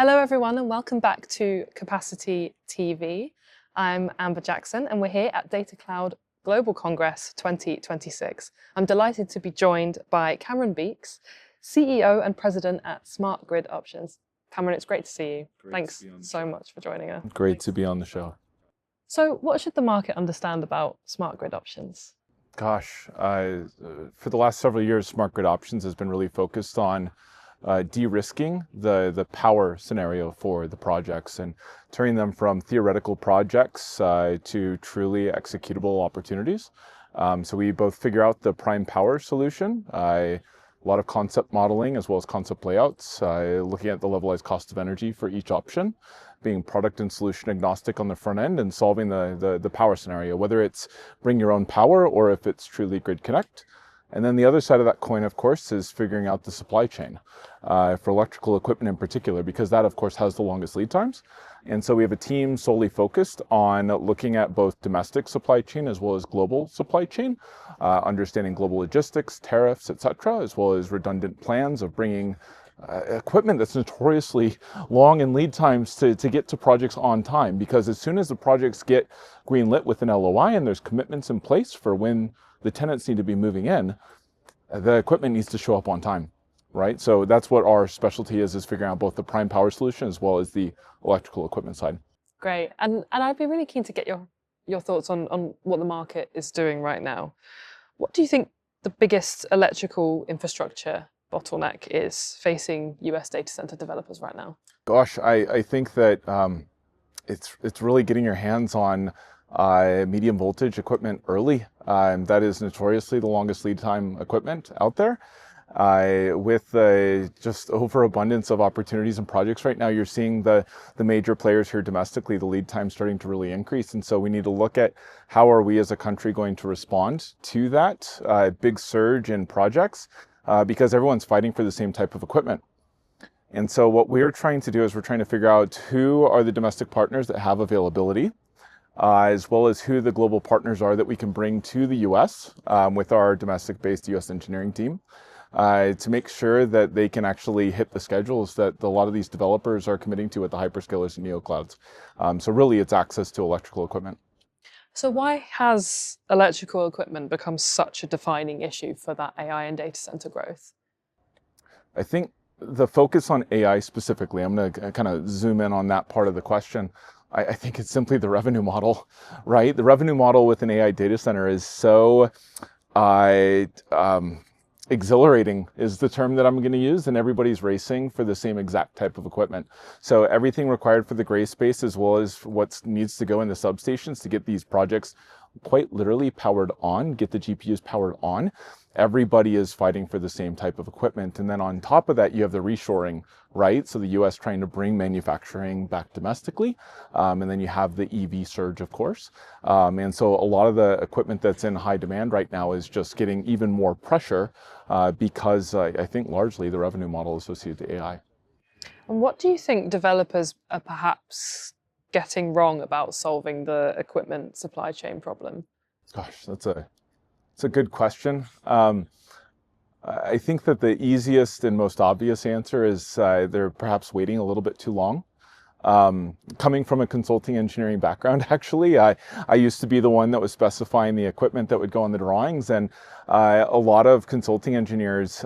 Hello everyone and welcome back to Capacity TV. I'm Amber Jackson and we're here at Data Cloud Global Congress 2026. I'm delighted to be joined by Cameron Beeks, CEO and President at Smart Grid Options. Cameron, it's great to see you. Thanks so much for joining us. Great to be on the show. So what should the market understand about Smart Grid Options? Gosh, for the last several years, Smart Grid Options has been really focused on de-risking the power scenario for the projects and turning them from theoretical projects to truly executable opportunities. So we both figure out the prime power solution, a lot of concept modeling as well as concept layouts, looking at the levelized cost of energy for each option, being product and solution agnostic on the front end and solving the power scenario, whether it's bring your own power or if it's truly grid connect. And then the other side of that coin, of course, is figuring out the supply chain for electrical equipment in particular, because that, of course, has the longest lead times. And so we have a team solely focused on looking at both domestic supply chain as well as global supply chain, understanding global logistics, tariffs, etc., as well as redundant plans of bringing equipment that's notoriously long in lead times to get to projects on time. Because as soon as the projects get greenlit with an LOI and there's commitments in place for when the tenants need to be moving in, the equipment needs to show up on time, right? So that's what our specialty is figuring out both the prime power solution as well as the electrical equipment side. Great. And I'd be really keen to get your thoughts on what the market is doing right now. What do you think the biggest electrical infrastructure bottleneck is facing US data center developers right now? Gosh, I think that it's really getting your hands on medium voltage equipment early. That is notoriously the longest lead time equipment out there. With just overabundance of opportunities and projects right now, you're seeing the major players here domestically, the lead time starting to really increase. And so we need to look at how are we as a country going to respond to that big surge in projects because everyone's fighting for the same type of equipment. And so what we're trying to do is we're trying to figure out who are the domestic partners that have availability, as well as who the global partners are that we can bring to the US with our domestic-based US engineering team to make sure that they can actually hit the schedules that a lot of these developers are committing to at the hyperscalers and neoclouds. So really it's access to electrical equipment. So why has electrical equipment become such a defining issue for that AI and data center growth? I think the focus on AI specifically, I'm going to kind of zoom in on that part of the question. I think it's simply the revenue model, right? The revenue model with an AI data center is so exhilarating is the term that I'm going to use, and everybody's racing for the same exact type of equipment. So everything required for the gray space as well as what needs to go in the substations to get these projects quite literally powered on, get the GPUs powered on. Everybody is fighting for the same type of equipment. And then on top of that, you have the reshoring, right? So the US trying to bring manufacturing back domestically. And then you have the EV surge, of course. And so a lot of the equipment that's in high demand right now is just getting even more pressure because I think largely the revenue model associated to AI. And what do you think developers are perhaps getting wrong about solving the equipment supply chain problem? Gosh, that's a good question. I think that the easiest and most obvious answer is they're perhaps waiting a little bit too long. Coming from a consulting engineering background, actually, I used to be the one that was specifying the equipment that would go on the drawings, and a lot of consulting engineers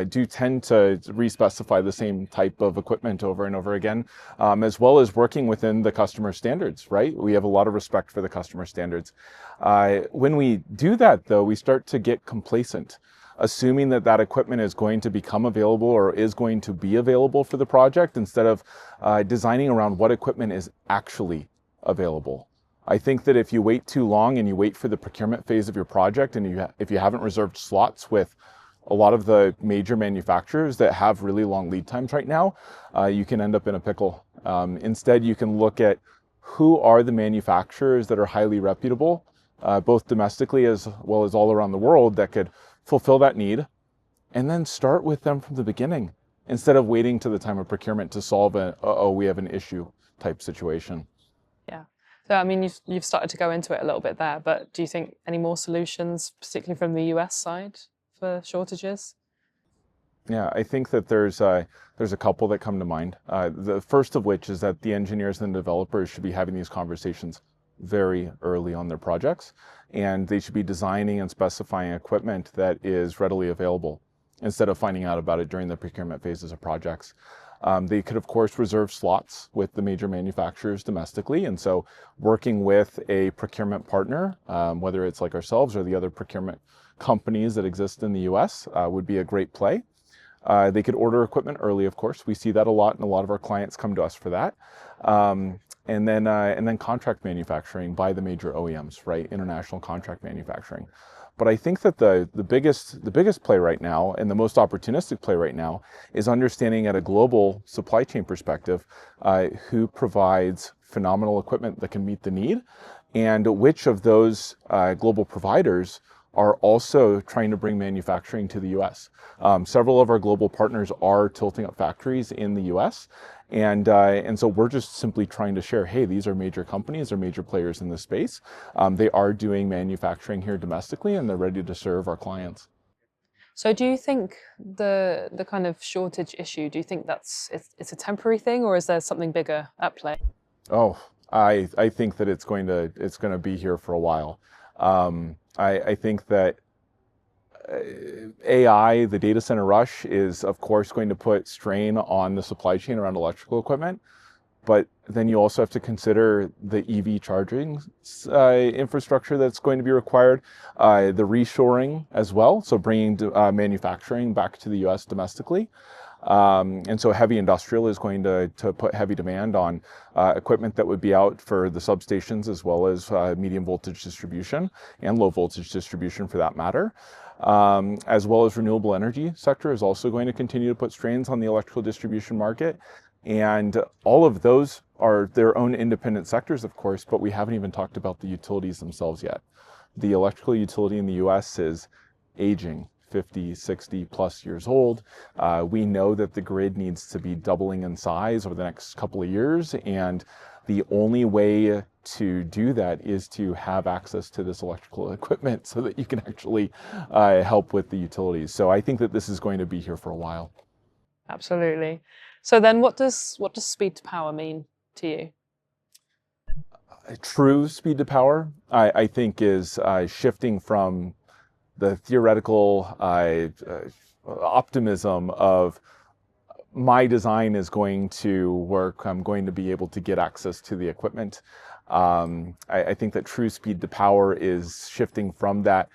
do tend to re-specify the same type of equipment over and over again, as well as working within the customer standards, right? We have a lot of respect for the customer standards. When we do that, though, we start to get complacent, assuming that that equipment is going to become available or is going to be available for the project instead of designing around what equipment is actually available. I think that if you wait too long and you wait for the procurement phase of your project and if you haven't reserved slots with a lot of the major manufacturers that have really long lead times right now, you can end up in a pickle. Instead, you can look at who are the manufacturers that are highly reputable, both domestically as well as all around the world, that could fulfill that need, and then start with them from the beginning instead of waiting to the time of procurement to solve we have an issue type situation. Yeah. So, I mean, you've started to go into it a little bit there, but do you think any more solutions, particularly from the US side, for shortages? Yeah, I think that there's a couple that come to mind. The first of which is that the engineers and developers should be having these conversations very early on their projects, and they should be designing and specifying equipment that is readily available instead of finding out about it during the procurement phases of projects. They could, of course, reserve slots with the major manufacturers domestically, and so working with a procurement partner, whether it's like ourselves or the other procurement companies that exist in the US, would be a great play. They could order equipment early, of course. We see that a lot, and a lot of our clients come to us for that. And then contract manufacturing by the major OEMs, right? International contract manufacturing. But I think that the biggest play right now, and the most opportunistic play right now, is understanding at a global supply chain perspective who provides phenomenal equipment that can meet the need, and which of those global providers are also trying to bring manufacturing to the US. Several of our global partners are tilting up factories in the US, and so we're just simply trying to share, hey, these are major companies, they're major players in this space. They are doing manufacturing here domestically, and they're ready to serve our clients. So do you think the kind of shortage issue, do you think it's a temporary thing, or is there something bigger at play? Oh, I think that it's going to be here for a while. I think that AI, the data center rush, is of course going to put strain on the supply chain around electrical equipment. But then you also have to consider the EV charging infrastructure that's going to be required, the reshoring as well, so bringing manufacturing back to the US domestically. And so heavy industrial is going to put heavy demand on equipment that would be out for the substations, as well as medium voltage distribution and low voltage distribution for that matter. As well as renewable energy sector is also going to continue to put strains on the electrical distribution market. And all of those are their own independent sectors, of course, but we haven't even talked about the utilities themselves yet. The electrical utility in the US is aging, 50, 60 plus years old. We know that the grid needs to be doubling in size over the next couple of years, and the only way to do that is to have access to this electrical equipment so that you can actually help with the utilities. So I think that this is going to be here for a while. Absolutely. So then what does speed to power mean to you? True speed to power, I think, is shifting from the theoretical optimism of my design is going to work, I'm going to be able to get access to the equipment. I think that true speed to power is shifting from that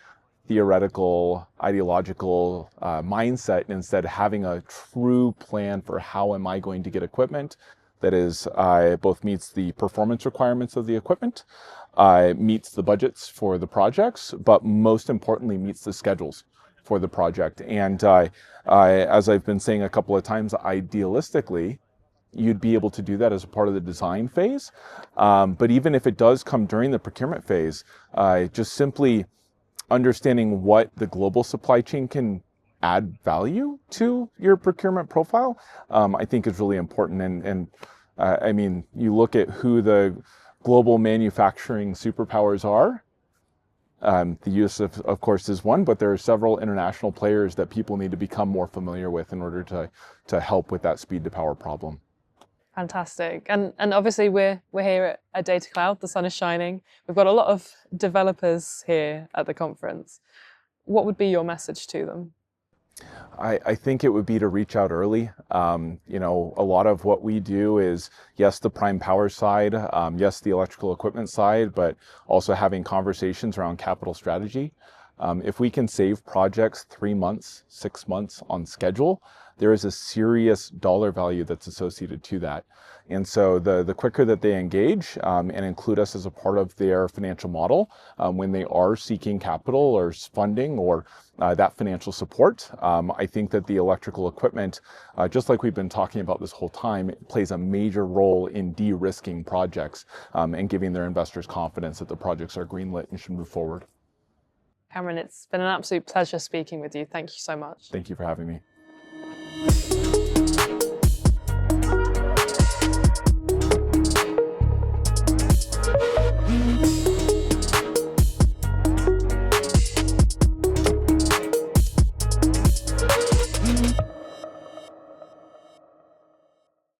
theoretical, ideological mindset, and instead having a true plan for how am I going to get equipment that is both meets the performance requirements of the equipment, meets the budgets for the projects, but most importantly meets the schedules for the project. And as I've been saying a couple of times, idealistically, you'd be able to do that as a part of the design phase. But even if it does come during the procurement phase, just simply understanding what the global supply chain can add value to your procurement profile, I think is really important. And I mean, you look at who the global manufacturing superpowers are. The US, of course, is one, but there are several international players that people need to become more familiar with in order to help with that speed to power problem. Fantastic. And obviously we're here at Data Cloud, the sun is shining. We've got a lot of developers here at the conference. What would be your message to them? I think it would be to reach out early. You know, a lot of what we do is, yes, the prime power side, yes, the electrical equipment side, but also having conversations around capital strategy. If we can save projects 3 months, 6 months on schedule, there is a serious dollar value that's associated to that. And so the quicker that they engage and include us as a part of their financial model when they are seeking capital or funding or that financial support, I think that the electrical equipment, just like we've been talking about this whole time, plays a major role in de-risking projects and giving their investors confidence that the projects are greenlit and should move forward. Cameron, it's been an absolute pleasure speaking with you. Thank you so much. Thank you for having me.